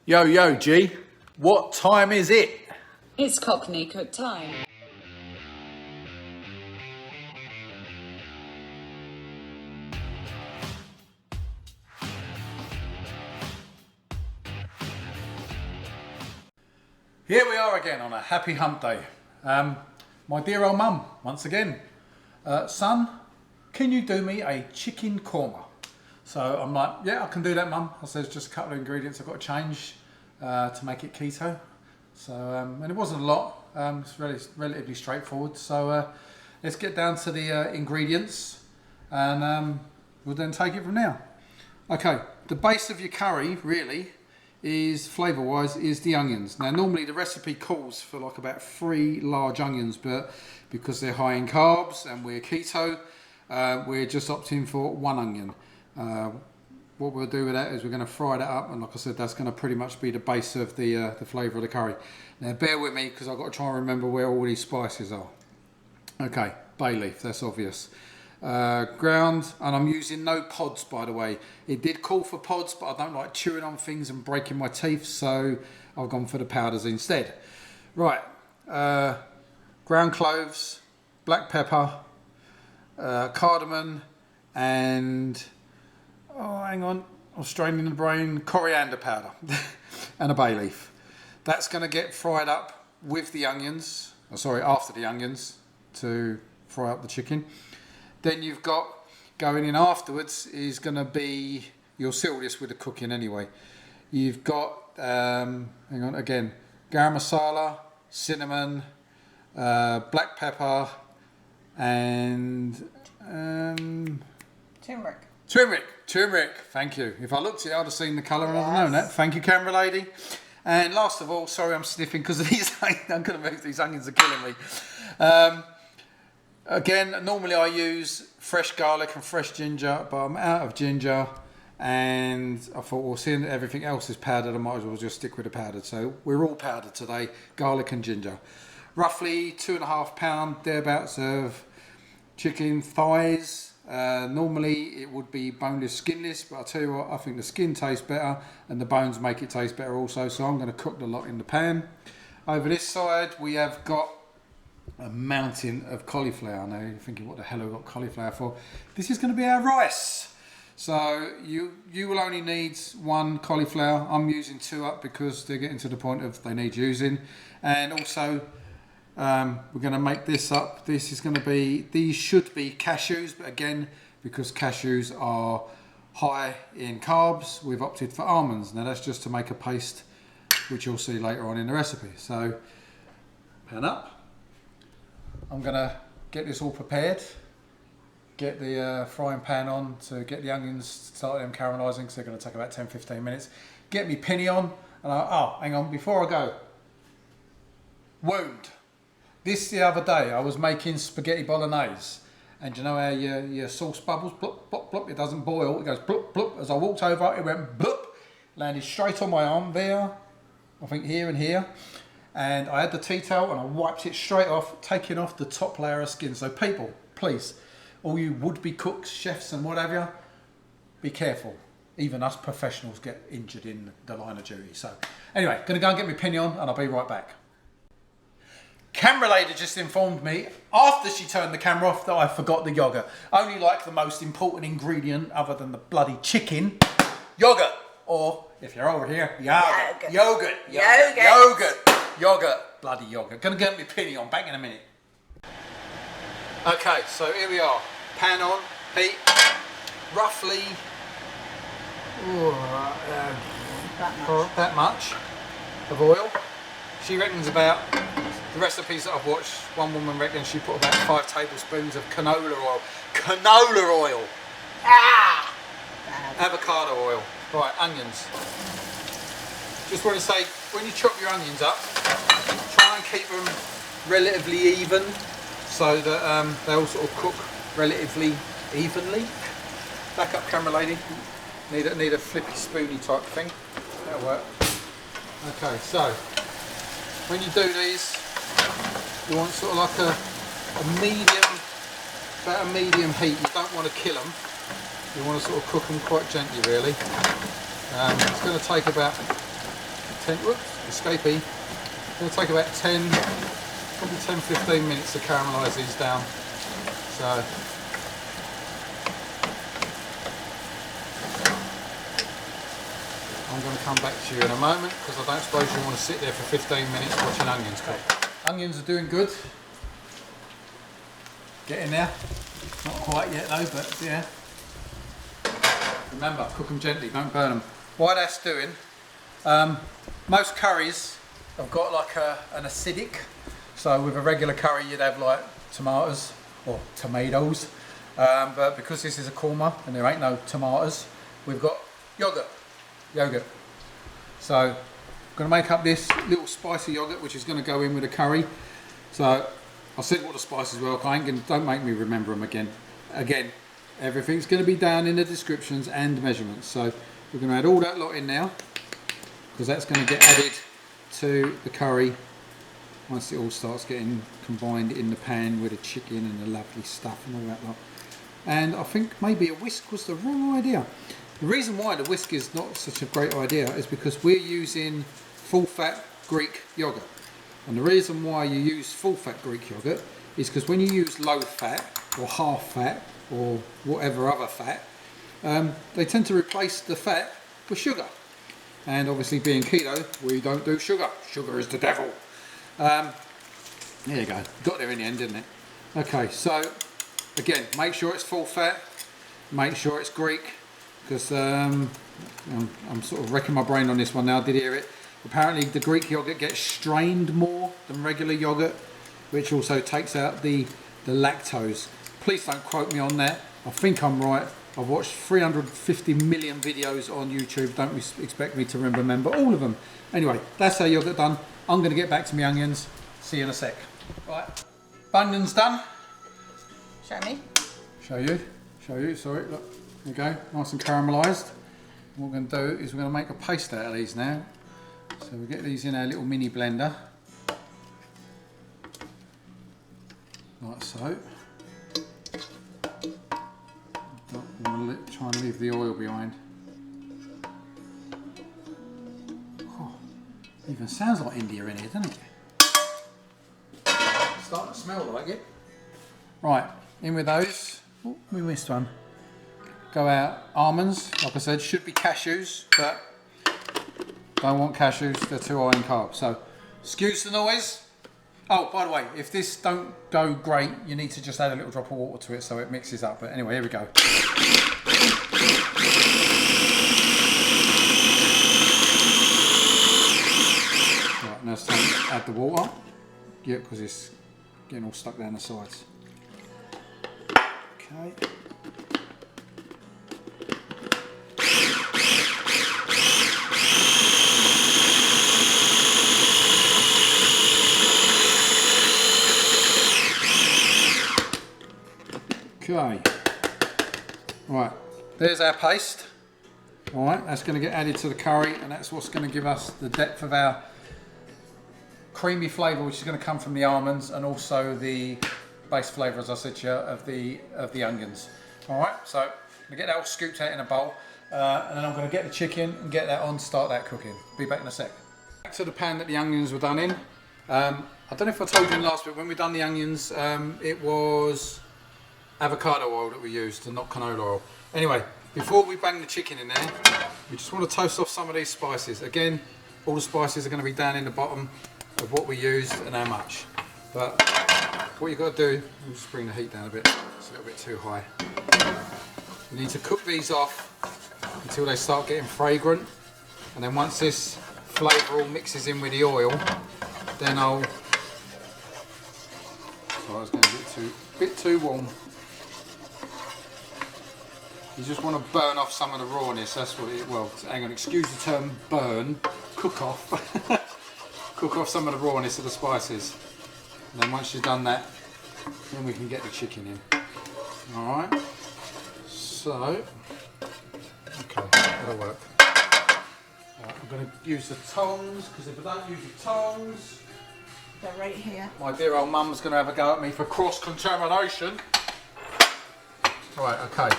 Yo, yo, G, what time is it? It's Cockney cook time. Here we are again on a happy hump day. My dear old mum, once again. Son, can you do me a chicken korma? So I'm like, yeah, I can do that, mum. I said, there's just a couple of ingredients I've got to change to make it keto. So, and it wasn't a lot. It's relatively straightforward. So let's get down to the ingredients and we'll then take it from there. Okay, the base of your curry really is, flavour-wise, is the onions. Now normally the recipe calls for like about 3 large onions, but because they're high in carbs and we're keto, we're just opting for 1 onion. What we'll do with that is we're going to fry that up, and like I said, that's going to pretty much be the base of the flavour of the curry. Now bear with me because I've got to try and remember where all these spices are. Okay, bay leaf, that's obvious. Ground, and I'm using no pods, by the way. It did call for pods, but I don't like chewing on things and breaking my teeth, so I've gone for the powders instead. Right, ground cloves, black pepper, cardamom, and hang on, I'm straining the brain, coriander powder and a bay leaf. That's going to get fried up with the onions, after the onions, to fry up the chicken. Then you've got, going in afterwards, is going to be, you'll seal this with the cooking anyway. You've got, hang on, again, Garam Masala, cinnamon, black pepper, and Turmeric, thank you. If I looked at it, I'd have seen the colour and I'd have known that. Thank you, camera lady. And last of all, sorry I'm sniffing because of these, I'm going to move, these onions are killing me. Again, normally I use fresh garlic and fresh ginger, but I'm out of ginger, and I thought, well, seeing that everything else is powdered, I might as well just stick with the powdered. So we're all powdered today, garlic and ginger. Roughly 2.5 pound thereabouts of chicken thighs. Normally it would be boneless, skinless, but I'll tell you what, I think the skin tastes better and the bones make it taste better also, so I'm going to cook the lot in the pan. Over this side we have got a mountain of cauliflower. Now you're thinking, what the hell have we got cauliflower for? This is going to be our rice. So you will only need 1 cauliflower. I'm using 2 up because they're getting to the point of they need using. And also we're going to make this up. This is going to be, these should be cashews, but again, because cashews are high in carbs, we've opted for almonds. Now that's just to make a paste, which you'll see later on in the recipe. So pan up. I'm going to get this all prepared, get the frying pan on to get the onions started them caramelising, because they're going to take about 10-15 minutes. Get me pinny on, and hang on, before I go, wound. This the other day, I was making spaghetti bolognese, and you know how your sauce bubbles, plop, plop, plop, it doesn't boil, it goes plop, plop. As I walked over, it went plop, landed straight on my arm there, I think here and here. And I had the tea towel and I wiped it straight off, taking off the top layer of skin. So people, please, all you would-be cooks, chefs and what have you, be careful. Even us professionals get injured in the line of duty. So anyway, gonna go and get my penny on and I'll be right back. Camera lady just informed me, after she turned the camera off, that I forgot the yogurt. Only like the most important ingredient other than the bloody chicken, yogurt. Or, if you're over here, yogurt, bloody yogurt. Gonna get me penny on, back in a minute. Okay, so here we are. Pan on, heat, roughly that much of oil. She reckons about, the recipes that I've watched, one woman reckons she put about 5 tablespoons of canola oil. Canola oil! Ah! Avocado oil. Right, onions. Just want to say, when you chop your onions up, try and keep them relatively even so that they all sort of cook relatively evenly. Back up, camera lady. Need a flippy spoony type thing. That'll work. Okay, so when you do these, you want sort of like a medium, about a medium heat. You don't want to kill them. You want to sort of cook them quite gently, really. It's going to take about 10, whoops, escapee. It'll take about 10, probably 10-15 minutes to caramelise these down. So I'm going to come back to you in a moment because I don't suppose you want to sit there for 15 minutes watching onions cook. Onions are doing good. Getting there. Not quite yet though, but yeah. Remember, cook them gently, don't burn them. While that's doing, most curries have got like an acidic. So with a regular curry you'd have like tomatoes or tomatoes. But because this is a korma and there ain't no tomatoes, we've got yogurt. So I'm going to make up this little spicy yogurt which is going to go in with the curry. So I said what the spices were, don't make me remember them again. Everything's going to be down in the descriptions and measurements. So we're going to add all that lot in now because that's going to get added to the curry once it all starts getting combined in the pan with the chicken and the lovely stuff and all that lot. And I think maybe a whisk was the wrong idea. The reason why the whisk is not such a great idea is because we're using full fat Greek yogurt. And the reason why you use full fat Greek yogurt is because when you use low fat or half fat or whatever other fat, they tend to replace the fat with sugar. And obviously being keto, we don't do sugar. Sugar is the devil. There you go, got there in the end, didn't it? Okay, so again, make sure it's full fat, make sure it's Greek, because I'm sort of wrecking my brain on this one now. I did hear it. Apparently the Greek yogurt gets strained more than regular yogurt, which also takes out the lactose. Please don't quote me on that. I think I'm right. I've watched 350 million videos on YouTube. Don't expect me to remember all of them. Anyway, that's our yogurt done. I'm going to get back to my onions. See you in a sec. Right, onions done. Show me. Show you. Sorry, look. There you go. Nice and caramelised. What we're going to do is we're going to make a paste out of these now. So we get these in our little mini blender. Like so. Don't want to try and leave the oil behind. Oh, even sounds like India in here, doesn't it? Starting to smell like it. Right, in with those. Oh, we missed one. Go out almonds. Like I said, should be cashews, but don't want cashews. They're too high in carbs. So, excuse the noise. Oh, by the way, if this don't go great, you need to just add a little drop of water to it so it mixes up. But anyway, here we go. Right, now it's time to add the water. Yeah, because it's getting all stuck down the sides. Okay. Okay, right, there's our paste. All right, that's going to get added to the curry, and that's what's going to give us the depth of our creamy flavour, which is going to come from the almonds and also the base flavour, as I said to you, of the onions. All right, so I'm going to get that all scooped out in a bowl, and then I'm going to get the chicken and get that on, start that cooking. Be back in a sec. Back to the pan that the onions were done in. I don't know if I told you in last week, when we done the onions, it was avocado oil that we used and not canola oil. Anyway, before we bang the chicken in there, we just want to toast off some of these spices. Again, all the spices are going to be down in the bottom of what we used and how much. But what you've got to do, we'll just bring the heat down a bit, it's a little bit too high. You need to cook these off until they start getting fragrant, and then once this flavour all mixes in with the oil, then I'll... Sorry, I was getting a bit too warm. You just want to burn off some of the rawness, that's what it, well, hang on, excuse the term burn, cook off. Cook off some of the rawness of the spices. And then once you've done that, then we can get the chicken in. Alright, so, okay, that'll work. Right, I'm going to use the tongs, because if I don't use the tongs, They're right here. my dear old mum's going to have a go at me for cross-contamination. Right, okay.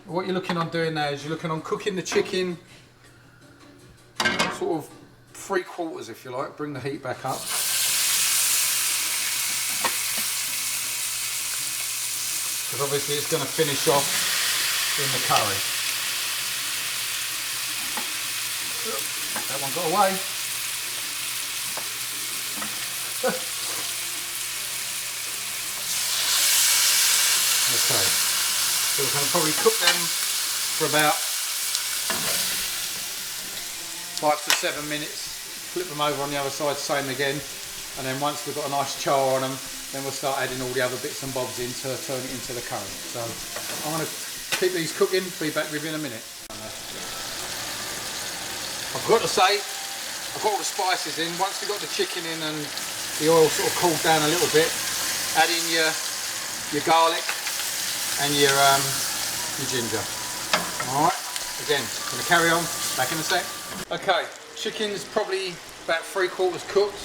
What you're looking on doing now is you're looking on cooking the chicken sort of 3/4 if you like. Bring the heat back up. Because obviously it's going to finish off in the curry. That one got away. Okay, so we're going to probably cook them for about 5 to 7 minutes. Flip them over on the other side, same again, and then once we've got a nice char on them, then we'll start adding all the other bits and bobs in to turn it into the curry. So I'm going to keep these cooking, be back with you in a minute. I've got to say, I've got all the spices in. Once we've got the chicken in and the oil sort of cooled down a little bit, add in your garlic and your ginger. Alright, again, I'm going to carry on, back in a sec. Okay, chicken's probably about 3/4 cooked.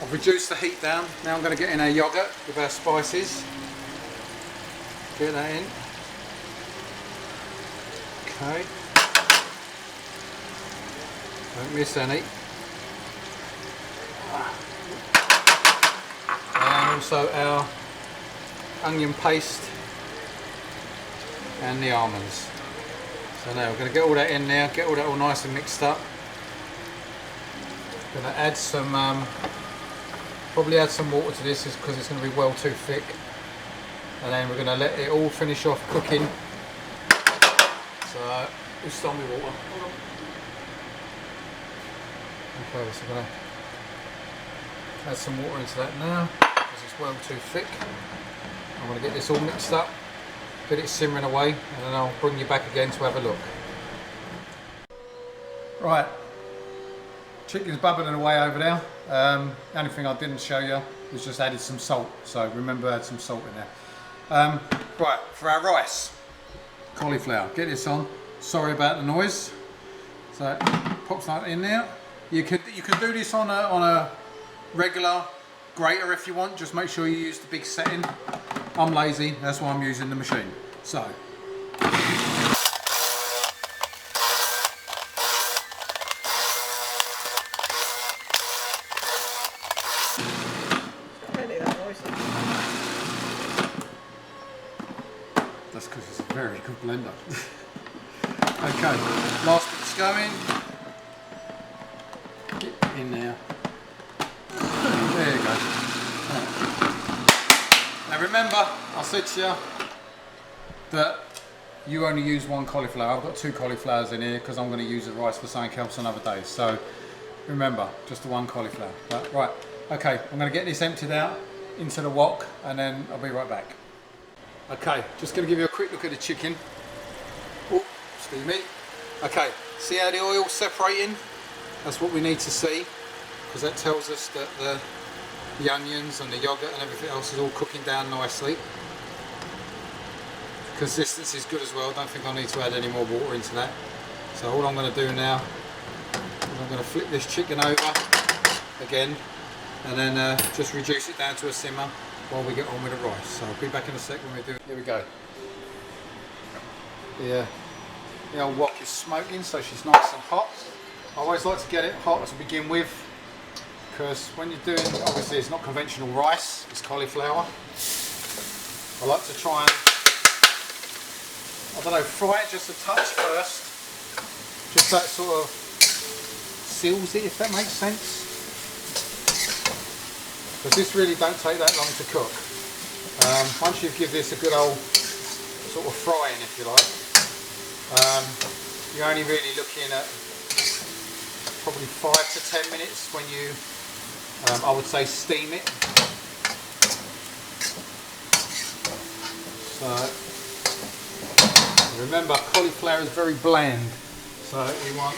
I've reduced the heat down. Now I'm going to get in our yoghurt with our spices. Get that in. Okay. Don't miss any. And also our onion paste and the almonds. So now we're going to get all that in there, get all that all nice and mixed up. Going to add some, probably add some water to this because it's going to be well too thick. And then we're going to let it all finish off cooking. So we'll start with water. Okay, so I'm going to add some water into that now because it's well too thick. I'm going to get this all mixed up, get it simmering away, and then I'll bring you back again to have a look. Right, chicken's bubbling away over there. The only thing I didn't show you was just added some salt, so remember add some salt in there. Right, for our rice, cauliflower, get this on. Sorry about the noise. So pops that in there. You can do this on a regular grater if you want. Just make sure you use the big setting. I'm lazy, that's why I'm using the machine. So. That's because it's a very good blender. Okay, last bit's going. Get in there. There you go. Now remember, I said to you that you only use one cauliflower. I've got 2 cauliflowers in here because I'm going to use the rice for something else on other days. So remember, just the one cauliflower. Right, okay, I'm going to get this emptied out into the wok and then I'll be right back. Okay, just going to give you a quick look at the chicken. Oh, excuse me. Okay, see how the oil's separating? That's what we need to see because that tells us that the onions and the yogurt and everything else is all cooking down nicely. Consistency is good as well. Don't think I need to add any more water into that. So all I'm going to do now is I'm going to flip this chicken over again and then just reduce it down to a simmer while we get on with the rice. So I'll be back in a sec when we do it. Here we go. Yeah, the old wok is smoking, so she's nice and hot. I always like to get it hot to begin with because when you're doing, obviously it's not conventional rice, it's cauliflower. I like to try and, I don't know, fry it just a touch first, just so it sort of seals it, if that makes sense. Because this really don't take that long to cook. Once you give this a good old sort of frying, if you like, you're only really looking at probably 5 to 10 minutes when you, I would say, steam it. So remember, cauliflower is very bland, so we want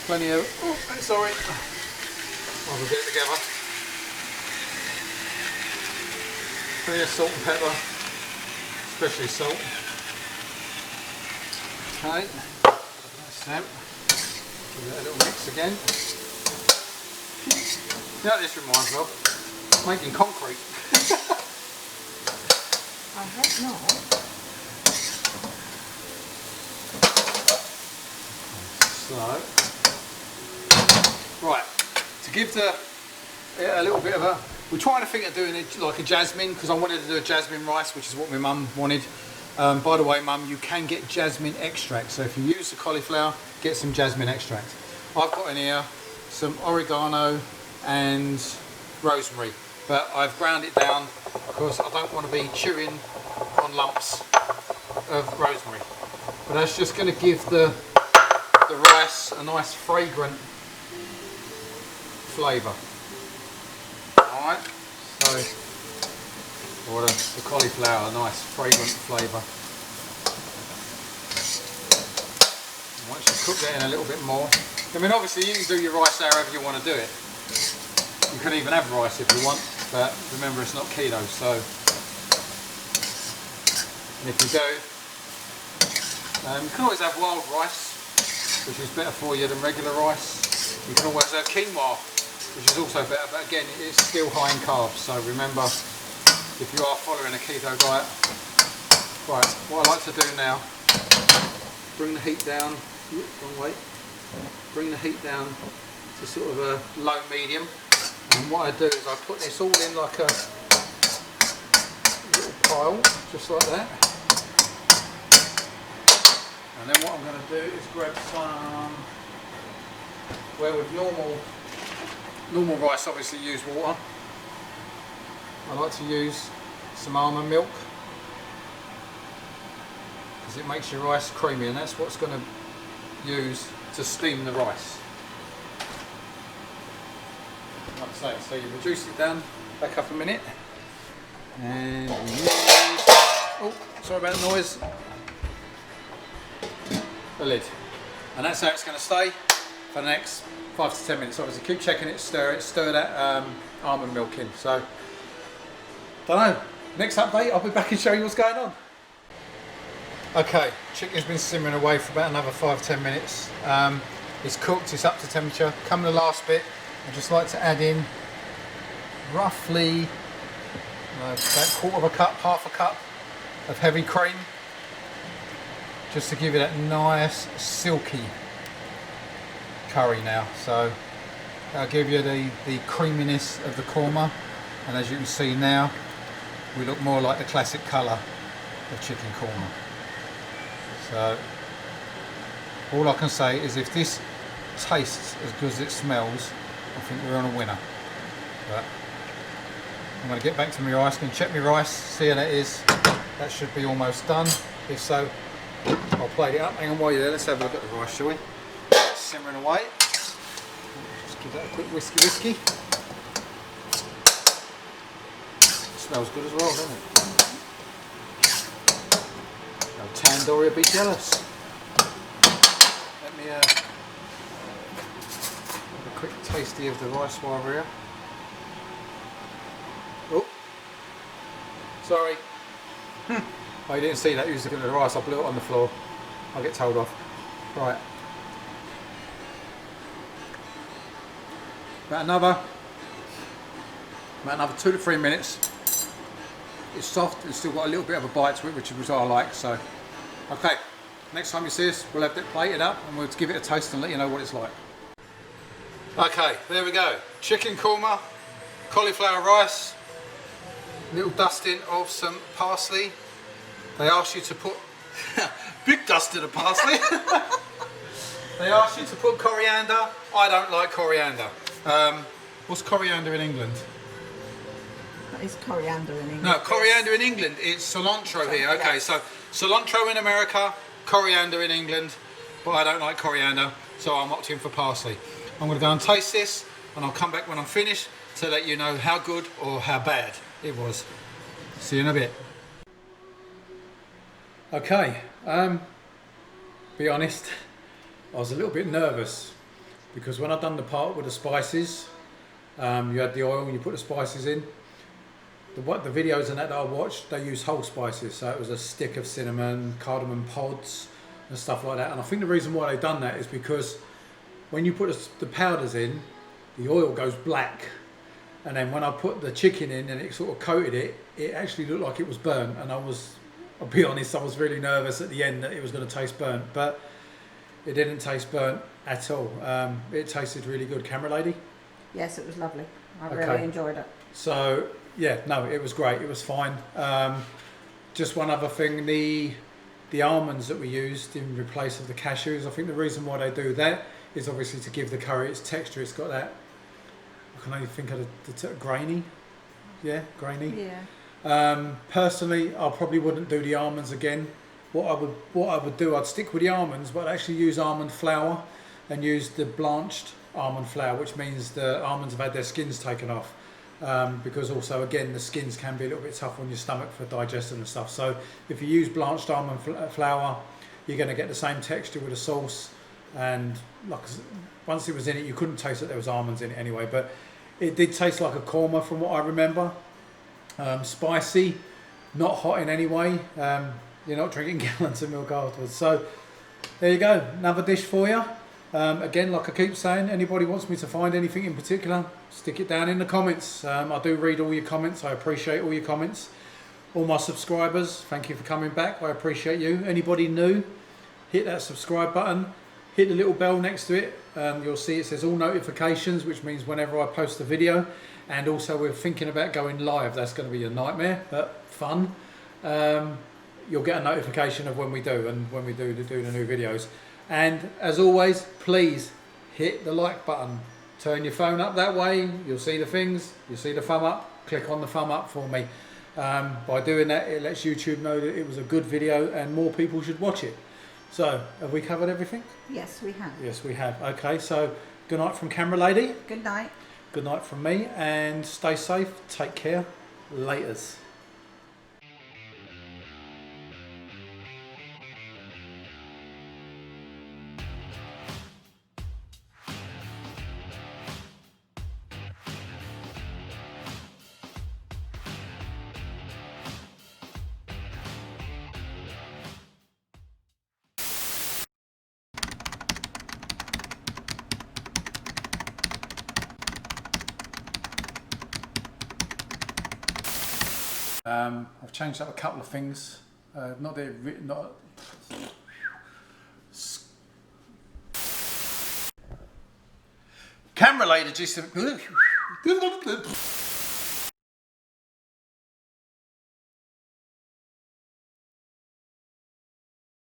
plenty of, oh, sorry, I'll get it together. Plenty of salt and pepper, especially salt. Okay, that's that. Give that a little mix again. You know what this reminds me of? Making concrete. I hope not. So, right, to give a little bit of a, we're trying to think of doing it like a jasmine, because I wanted to do a jasmine rice, which is what my mum wanted. By the way, mum, you can get jasmine extract, so if you use the cauliflower, get some jasmine extract. I've got in here some oregano and rosemary, but I've ground it down because I don't want to be chewing on lumps of rosemary. But that's just going to give the rice a nice fragrant flavour. Alright, so, or the cauliflower, a nice fragrant flavour. And once you cook that in a little bit more, I mean obviously you can do your rice however you want to do it. You can even have rice if you want, but remember it's not keto, so, and if you do, you can always have wild rice, which is better for you than regular rice. You can always have quinoa, which is also better, but again it's still high in carbs, so remember if you are following a keto diet. Right, what I like to do now, bring the heat down, wrong way, bring the heat down to sort of a low medium, and what I do is I put this all in like a little pile, just like that. And then what I'm going to do is grab some, where with normal rice obviously use water, I like to use some almond milk because it makes your rice creamy, and that's what's going to use to steam the rice. Like I say, so you reduce it down, back up a minute, and we use, oh sorry about the noise, the lid, and that's how it's going to stay for the next 5 to 10 minutes. Obviously keep checking it, stir that almond milk in. So, don't know, next update I'll be back and show you what's going on. Okay, chicken's been simmering away for about another 5-10 minutes. It's cooked, it's up to temperature. Come the last bit, I'd just like to add in roughly about 1/4 cup, half a cup of heavy cream, just to give it that nice silky curry now. So that'll give you the creaminess of the korma, and as you can see now, we look more like the classic colour of chicken korma. So all I can say is if this tastes as good as it smells, I think we're on a winner. But I'm going to get back to my rice, going to check my rice, see how that is. That should be almost done. If so, I'll plate it up. Hang on while you're there, let's have a look at the rice, shall we? It's simmering away. Just give that a quick whiskey. Smells good as well, doesn't it? No tandoori will be jealous. Let me have a quick tasty of the rice while we're here. Oh, sorry. Oh, you didn't see that. You was looking at the rice. I blew it on the floor. I'll get told off. Right. About another 2 to 3 minutes. It's soft, it's still got a little bit of a bite to it, which is what I like. So, okay, next time you see us, we'll have it plated up and we'll give it a taste and let you know what it's like. Okay, there we go. Chicken korma, cauliflower rice, little dusting of some parsley. They ask you to put big dusting of parsley. They ask you to put coriander. I don't like coriander. What's coriander in England? It's coriander in England. No, coriander in England, it's cilantro here. Okay, so cilantro in America, coriander in England, but I don't like coriander, so I'm opting for parsley. I'm going to go and taste this, and I'll come back when I'm finished to let you know how good or how bad it was. See you in a bit. Okay, be honest, I was a little bit nervous because when I've done the part with the spices, you had the oil and you put the spices in. The videos and that I watched, they use whole spices, so it was a stick of cinnamon, cardamom pods and stuff like that. And I think the reason why they've done that is because when you put the powders in, the oil goes black, and then when I put the chicken in and it sort of coated it, it actually looked like it was burnt. And I'll be honest, I was really nervous at the end that it was going to taste burnt, but It didn't taste burnt at all. It tasted really good. Camera lady? Yes, it was lovely. I Okay. really enjoyed it. So, yeah, no, it was great. It was fine. Just one other thing, the almonds that we used in replace of the cashews, I think the reason why they do that is obviously to give the curry its texture. It's got that, I can only think of the grainy. Yeah, grainy. Yeah. Personally, I probably wouldn't do the almonds again. What I would do, I'd stick with the almonds, but I'd actually use almond flour and use the blanched almond flour, which means the almonds have had their skins taken off. Because also, again, the skins can be a little bit tough on your stomach for digestion and stuff. So if you use blanched almond flour, you're going to get the same texture with the sauce. And like, once it was in it, you couldn't taste that there was almonds in it anyway. But it did taste like a korma from what I remember. Spicy, not hot in any way. You're not drinking gallons of milk afterwards. So there you go, another dish for you. Again, like I keep saying, anybody wants me to find anything in particular, stick it down in the comments. I do read all your comments. I appreciate all your comments. All my subscribers, thank you for coming back. I appreciate you. Anybody new, hit that subscribe button. Hit the little bell next to it. You'll see it says all notifications, which means whenever I post a video. And also we're thinking about going live. That's going to be a nightmare, but fun. You'll get a notification of when we do and when we do the new videos. And as always, please hit the like button. Turn your phone up that way. You'll see the things. You'll see the thumb up. Click on the thumb up for me. By doing that, it lets YouTube know that it was a good video and more people should watch it. So, have we covered everything? Yes, we have. Yes, we have. Okay, so good night from Camera Lady. Good night. Good night from me, and stay safe. Take care. Laters. I've changed up a couple of things. Not. Camera lady just.